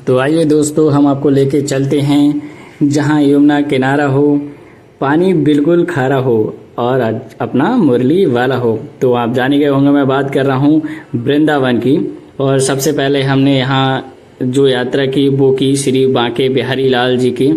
तो आइए दोस्तों, हम आपको लेके चलते हैं जहां यमुना किनारा हो, पानी बिल्कुल खारा हो और अपना मुरली वाला हो। तो आप जाने गए होंगे, मैं बात कर रहा हूं वृंदावन की। और सबसे पहले हमने यहाँ जो यात्रा की वो की श्री बांके बिहारी लाल जी की।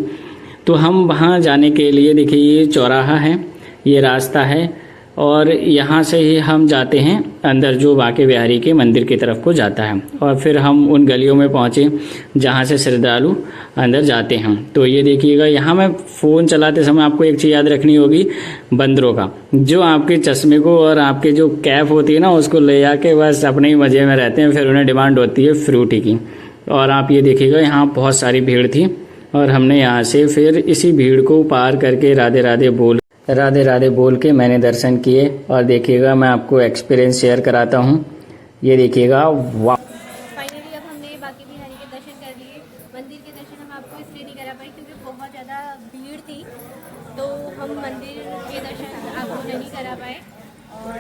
तो हम वहाँ जाने के लिए देखिए, ये चौराहा है, ये रास्ता है और यहाँ से ही हम जाते हैं अंदर, जो बांके बिहारी के मंदिर की तरफ को जाता है। और फिर हम उन गलियों में पहुँचे जहाँ से श्रद्धालु अंदर जाते हैं। तो ये देखिएगा, यहाँ मैं फ़ोन चलाते समय आपको एक चीज़ याद रखनी होगी, बंदरों का, जो आपके चश्मे को और आपके जो कैप होती है ना, उसको ले आके बस अपने ही मज़े में रहते हैं। फिर उन्हें डिमांड होती है फ्रूटी की। और आप ये देखिएगा, यहाँ बहुत सारी भीड़ थी और हमने यहाँ से फिर इसी भीड़ को पार करके राधे राधे बोल के मैंने दर्शन किए। और देखिएगा, मैं आपको एक्सपीरियंस शेयर कराता हूँ। ये देखिएगा, वाह। फाइनली अब हमने बांके बिहारी के दर्शन कर लिए। मंदिर के दर्शन हम आपको इसलिए नहीं करा पाए क्योंकि बहुत ज़्यादा भीड़ थी, तो हम मंदिर के दर्शन आपको नहीं करा पाए। और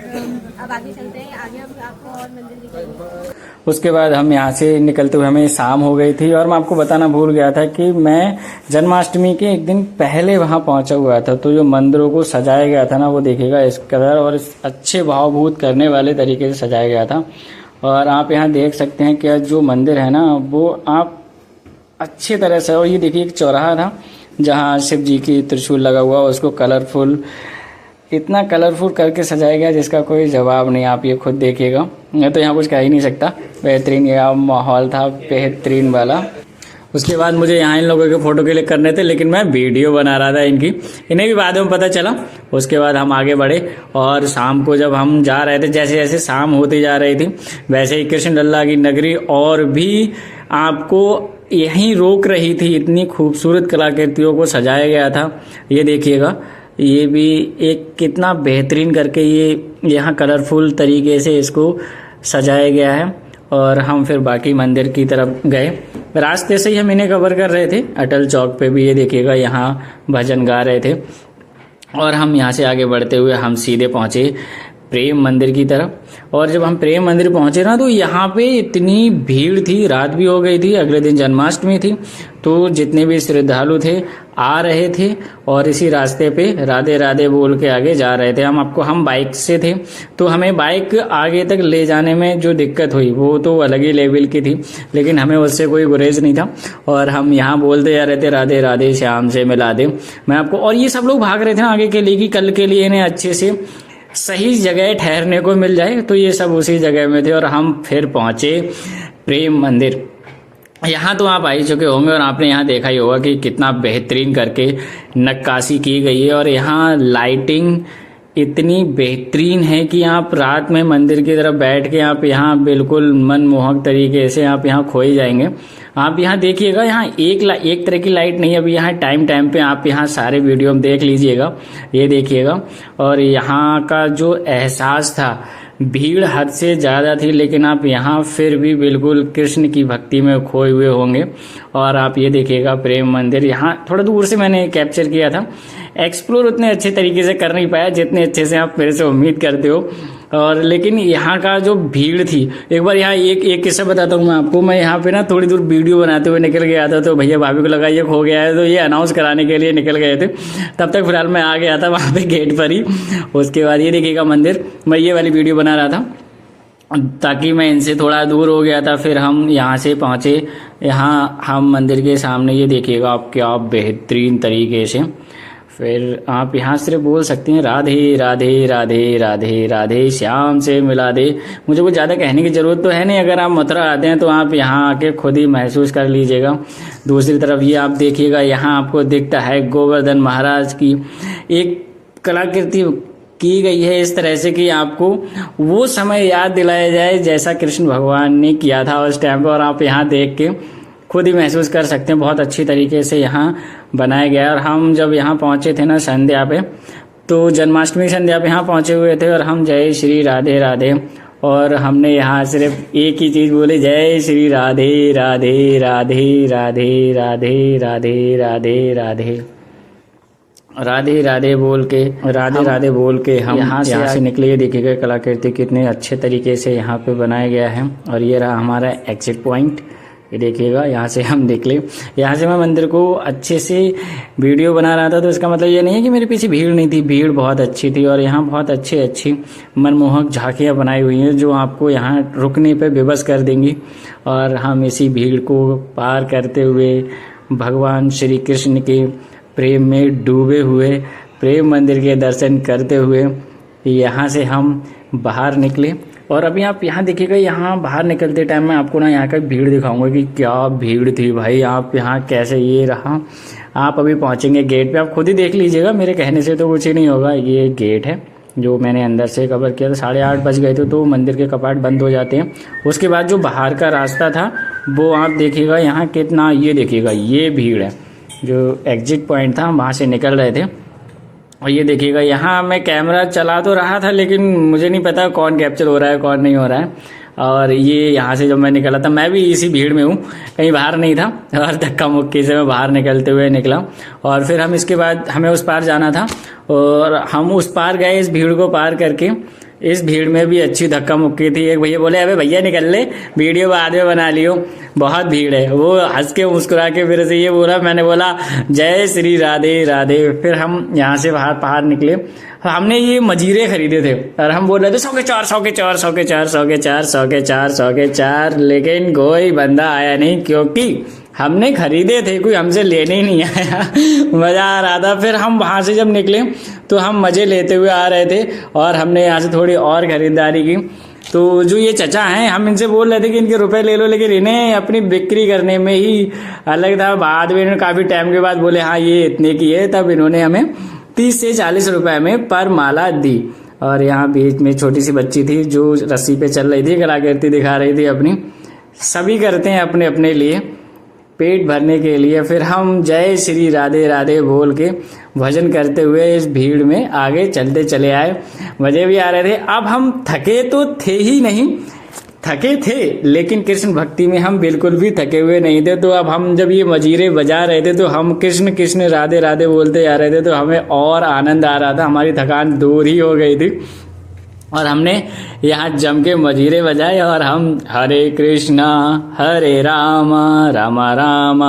अब आगे चलते हैं, आगे हम आपको और मंदिर दिखाएंगे। उसके बाद हम यहाँ से निकलते हुए हमें शाम हो गई थी। और मैं आपको बताना भूल गया था कि मैं जन्माष्टमी के एक दिन पहले वहाँ पहुँचा हुआ था। तो जो मंदिरों को सजाया गया था ना, वो देखिएगा इस कलर और इस अच्छे भावभूत करने वाले तरीके से सजाया गया था। और आप यहाँ देख सकते हैं कि जो मंदिर है ना, वो आप अच्छी तरह से, और ये देखिए एक चौराहा था जहाँ शिव जी की त्रिशूल लगा हुआ, उसको कलरफुल, इतना कलरफुल करके सजाया गया जिसका कोई जवाब नहीं। आप ये खुद देखिएगा, मैं तो यहाँ कुछ कह ही नहीं सकता। बेहतरीन यह माहौल था, बेहतरीन वाला। उसके बाद मुझे यहाँ इन लोगों के फ़ोटो क्लिक करने थे, लेकिन मैं वीडियो बना रहा था इनकी, इन्हें भी बाद में पता चला। उसके बाद हम आगे बढ़े और शाम को जब हम जा रहे थे, जैसे जैसे शाम होती जा रही थी, वैसे ही कृष्ण लल्ला की नगरी और भी आपको यहीं रोक रही थी। इतनी खूबसूरत कलाकृतियों को सजाया गया था। ये देखिएगा, ये भी एक कितना बेहतरीन करके ये यहाँ कलरफुल तरीके से इसको सजाया गया है। और हम फिर बाकी मंदिर की तरफ गए। रास्ते से ही हम इन्हें कवर कर रहे थे। अटल चौक पे भी ये देखिएगा, यहाँ भजन गा रहे थे। और हम यहाँ से आगे बढ़ते हुए हम सीधे पहुँचे प्रेम मंदिर की तरफ। और जब हम प्रेम मंदिर पहुंचे ना, तो यहाँ पे इतनी भीड़ थी, रात भी हो गई थी, अगले दिन जन्माष्टमी थी। तो जितने भी श्रद्धालु थे आ रहे थे और इसी रास्ते पे राधे राधे बोल के आगे जा रहे थे। हम बाइक से थे, तो हमें बाइक आगे तक ले जाने में जो दिक्कत हुई वो तो अलग ही लेवल की थी, लेकिन हमें उससे कोई गुरेज नहीं था। और हम यहाँ बोलते जा रहे थे, राधे राधे श्याम से मिला दे मैं आपको। और ये सब लोग भाग रहे थे ना आगे के लिए कि कल के लिए इन्हें अच्छे से सही जगह ठहरने को मिल जाए। तो ये सब उसी जगह में थे और हम फिर पहुंचे प्रेम मंदिर। यहाँ तो आप आ ही चुके होंगे और आपने यहाँ देखा ही होगा कि कितना बेहतरीन करके नक्काशी की गई है। और यहाँ लाइटिंग इतनी बेहतरीन है कि आप रात में मंदिर की तरफ बैठ के आप यहाँ बिल्कुल मनमोहक तरीके से आप यहाँ खो ही जाएंगे। आप यहाँ देखिएगा, यहाँ एक तरह की लाइट नहीं है, अभी यहाँ टाइम पे आप यहाँ सारे वीडियो में देख लीजिएगा, ये देखिएगा। और यहाँ का जो एहसास था, भीड़ हद से ज़्यादा थी, लेकिन आप यहाँ फिर भी बिल्कुल कृष्ण की भक्ति में खोए हुए होंगे। और आप ये देखिएगा प्रेम मंदिर, यहाँ थोड़ा दूर से मैंने कैप्चर किया था। एक्सप्लोर उतने अच्छे तरीके से कर नहीं पाया जितने अच्छे से आप मेरे से उम्मीद करते हो। और लेकिन यहाँ का जो भीड़ थी, एक बार यहाँ एक किस्सा बताता हूँ मैं आपको। मैं यहाँ पे ना थोड़ी दूर वीडियो बनाते हुए निकल गया था, तो भैया भाभी को लगा ये खो गया है, तो ये अनाउंस कराने के लिए निकल गए थे। तब तक फिलहाल मैं आ गया था वहाँ पे गेट पर ही। उसके बाद ये देखिएगा मंदिर, मैं ये वाली वीडियो बना रहा था ताकि मैं इनसे थोड़ा दूर हो गया था। फिर हम यहाँ से पहुँचे, यहाँ हम मंदिर के सामने, ये देखिएगा आप क्या बेहतरीन तरीके से। फिर आप यहाँ सिर्फ बोल सकते हैं राधे राधे राधे राधे राधे श्याम से मिला दे। मुझे कुछ ज़्यादा कहने की ज़रूरत तो है नहीं, अगर आप मथुरा आते हैं तो आप यहाँ आके खुद ही महसूस कर लीजिएगा। दूसरी तरफ ये आप देखिएगा, यहाँ आपको दिखता है गोवर्धन महाराज की एक कलाकृति की गई है इस तरह से कि आपको वो समय याद दिलाया जाए जैसा कृष्ण भगवान ने किया था उस टाइम पर। और आप यहाँ देख के खुद ही महसूस कर सकते हैं, बहुत अच्छी तरीके से यहाँ बनाया गया है। और हम जब यहाँ पहुँचे थे ना संध्या पे, तो जन्माष्टमी संध्या पे यहाँ पहुँचे हुए थे और हम जय श्री राधे राधे, और हमने यहाँ सिर्फ एक ही चीज़ बोली, जय श्री राधे राधे राधे राधे राधे राधे राधे राधे राधे राधे बोल के हम यहाँ से निकले। ये देखिएगा कलाकृति कितने अच्छे तरीके से यहाँ पे बनाया गया है। और ये रहा हमारा एग्जिट पॉइंट। ये देखिएगा, यहाँ से हम निकले। यहाँ से मैं मंदिर को अच्छे से वीडियो बना रहा था, तो इसका मतलब ये नहीं है कि मेरे पीछे भीड़ नहीं थी, भीड़ बहुत अच्छी थी। और यहाँ बहुत अच्छी मनमोहक झांकियाँ बनाई हुई हैं जो आपको यहाँ रुकने पे बेबस कर देंगी। और हम इसी भीड़ को पार करते हुए भगवान श्री कृष्ण के प्रेम में डूबे हुए प्रेम मंदिर के दर्शन करते हुए यहाँ से हम बाहर निकले। और अभी आप यहाँ देखिएगा, यहाँ बाहर निकलते टाइम मैं आपको ना यहाँ का भीड़ दिखाऊंगा कि क्या भीड़ थी भाई। आप यहाँ कैसे, ये रहा, आप अभी पहुँचेंगे गेट पे, आप खुद ही देख लीजिएगा, मेरे कहने से तो कुछ ही नहीं होगा। ये गेट है जो मैंने अंदर से कवर किया था। 8:30 बज गए थे तो मंदिर के कपाट बंद हो जाते हैं। उसके बाद जो बाहर का रास्ता था वो आप देखिएगा यहाँ कितना, ये देखिएगा ये भीड़ है। जो एग्जिट पॉइंट था हम वहाँ से निकल रहे थे। और ये देखिएगा, यहाँ मैं कैमरा चला तो रहा था लेकिन मुझे नहीं पता कौन कैप्चर हो रहा है कौन नहीं हो रहा है। और ये यहाँ से जब मैं निकला था, मैं भी इसी भीड़ में हूँ, कहीं बाहर नहीं था। और धक्का मुक्की से मैं बाहर निकलते हुए निकला। और फिर हम इसके बाद हमें उस पार जाना था और हम उस पार गए इस भीड़ को पार करके। इस भीड़ में भी अच्छी धक्का मुक्की थी। एक भैया बोले अबे भैया निकल ले, वीडियो बाद में बना लियो, बहुत भीड़ है। वो हंस के मुस्कुरा के फिर से ये बोला, मैंने बोला जय श्री राधे राधे। फिर हम यहाँ से बाहर निकले। हमने ये मजीरे खरीदे थे और हम बोल रहे थे 100 के 4, 100 के 4, 100 के 4, 100 के 4, 100 के 4, 100 के 4, लेकिन कोई बंदा आया नहीं क्योंकि हमने खरीदे थे, कोई हमसे लेने ही नहीं आया। मज़ा आ रहा था। फिर हम वहाँ से जब निकले तो हम मज़े लेते हुए आ रहे थे और हमने यहाँ से थोड़ी और ख़रीदारी की। तो जो ये चचा हैं, हम इनसे बोल रहे थे कि इनके रुपए ले लो, लेकिन इन्हें अपनी बिक्री करने में ही अलग था। बाद में इन्होंने काफ़ी टाइम के बाद बोले हाँ ये इतने की है, तब इन्होंने हमें 30 से 40 रुपए में पर माला दी। और यहाँ बीच में छोटी सी बच्ची थी जो रस्सी पे चल रही थी, कलाकृति दिखा रही थी अपनी। सभी करते हैं अपने अपने लिए, पेट भरने के लिए। फिर हम जय श्री राधे राधे बोल के भजन करते हुए इस भीड़ में आगे चलते चले आए। मजे भी आ रहे थे। अब हम थके तो थे ही नहीं, थके थे लेकिन कृष्ण भक्ति में हम बिल्कुल भी थके हुए नहीं थे। तो अब हम जब ये मजीरे बजा रहे थे तो हम कृष्ण कृष्ण राधे राधे बोलते जा रहे थे, तो हमें और आनंद आ रहा था, हमारी थकान दूर ही हो गई थी। और हमने यहाँ जम के मजीरे बजाए और हम हरे कृष्णा हरे राम राम राम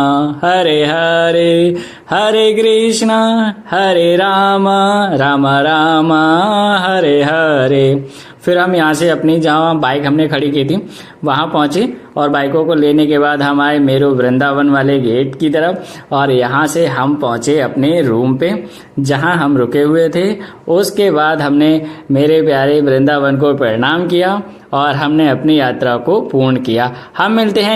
हरे हरे, हरे कृष्णा हरे राम राम राम हरे हरे। फिर हम यहाँ से अपनी जहाँ बाइक हमने खड़ी की थी वहाँ पहुँचे और बाइकों को लेने के बाद हम आए मेरू वृंदावन वाले गेट की तरफ। और यहाँ से हम पहुँचे अपने रूम पे जहाँ हम रुके हुए थे। उसके बाद हमने मेरे प्यारे वृंदावन को प्रणाम किया और हमने अपनी यात्रा को पूर्ण किया। हम मिलते हैं